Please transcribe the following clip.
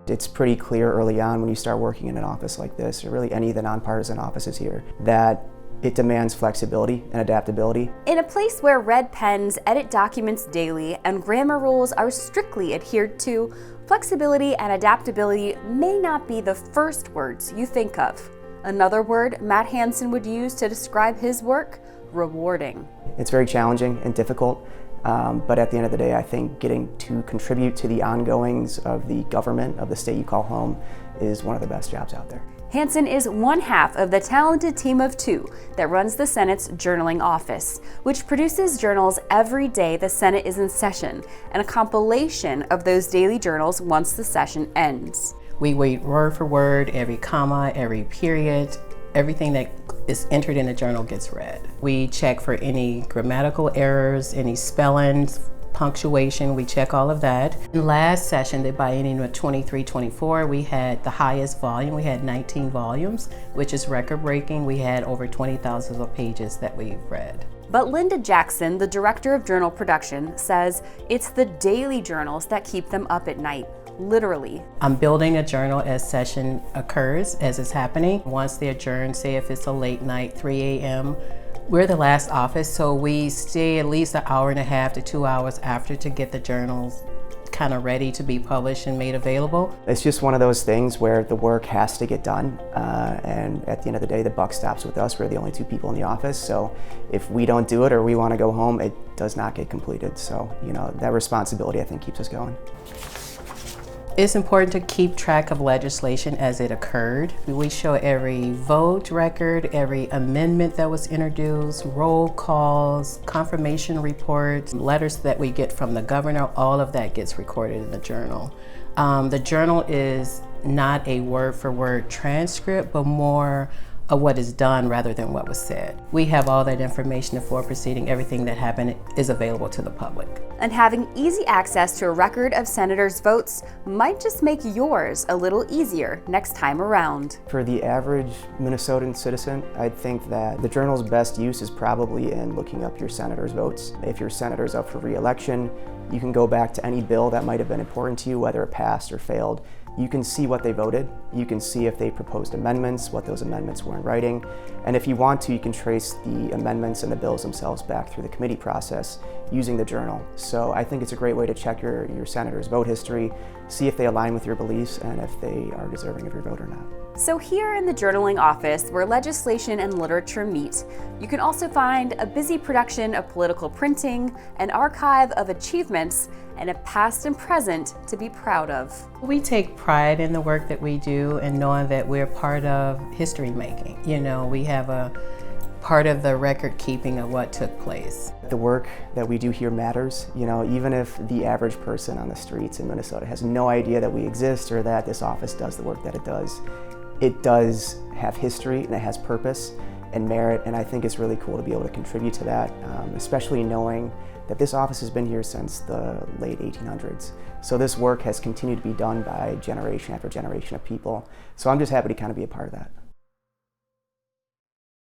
It's pretty clear early on when you start working in an office like this, or really any of the nonpartisan offices here, that it demands flexibility and adaptability. In a place where red pens edit documents daily and grammar rules are strictly adhered to, flexibility and adaptability may not be the first words you think of. Another word Matt Hansen would use to describe his work: rewarding. It's very challenging and difficult, but at the end of the day, I think getting to contribute to the ongoings of the government of the state you call home is one of the best jobs out there. Hansen is one half of the talented team of two that runs the Senate's journaling office, which produces journals every day the Senate is in session, and a compilation of those daily journals once the session ends. We read word for word, every comma, every period, everything that is entered in the journal gets read. We check for any grammatical errors, any spellings, punctuation, we check all of that. In last session, the biennium of 23-24, we had the highest volume. We had 19 volumes, which is record-breaking. We had over 20,000 pages that we've read. But Linda Jackson, the director of journal production, says it's the daily journals that keep them up at night, literally. I'm building a journal as session occurs, as it's happening. Once they adjourn, say if it's a late night, 3 a.m., we're the last office, so we stay at least an hour and a half to 2 hours after to get the journals kind of ready to be published and made available. It's just one of those things where the work has to get done, and at the end of the day, the buck stops with us. We're the only two people in the office, so if we don't do it or we want to go home, it does not get completed. So, that responsibility, I think, keeps us going. It's important to keep track of legislation as it occurred. We show every vote record, every amendment that was introduced, roll calls, confirmation reports, letters that we get from the governor, all of that gets recorded in the journal. The journal is not a word-for-word transcript, but more of what is done rather than what was said. We have all that information before proceeding. Everything that happened is available to the public. And having easy access to a record of senators' votes might just make yours a little easier next time around. For the average Minnesotan citizen, I think that the journal's best use is probably in looking up your senator's votes. If your senator's up for re-election, you can go back to any bill that might have been important to you, whether it passed or failed. You can see what they voted. You can see if they proposed amendments, what those amendments were in writing. And if you want to, you can trace the amendments and the bills themselves back through the committee process using the journal. So I think it's a great way to check your senator's vote history, see if they align with your beliefs and if they are deserving of your vote or not. So here in the journaling office, where legislation and literature meet, you can also find a busy production of political printing, an archive of achievements, and a past and present to be proud of. We take pride in the work that we do and knowing that we're part of history making. We have a part of the record keeping of what took place. The work that we do here matters. Even if the average person on the streets in Minnesota has no idea that we exist or that this office does the work that it does have history and it has purpose and merit, and I think it's really cool to be able to contribute to that, especially knowing that this office has been here since the late 1800s. So this work has continued to be done by generation after generation of people. So I'm just happy to kind of be a part of that.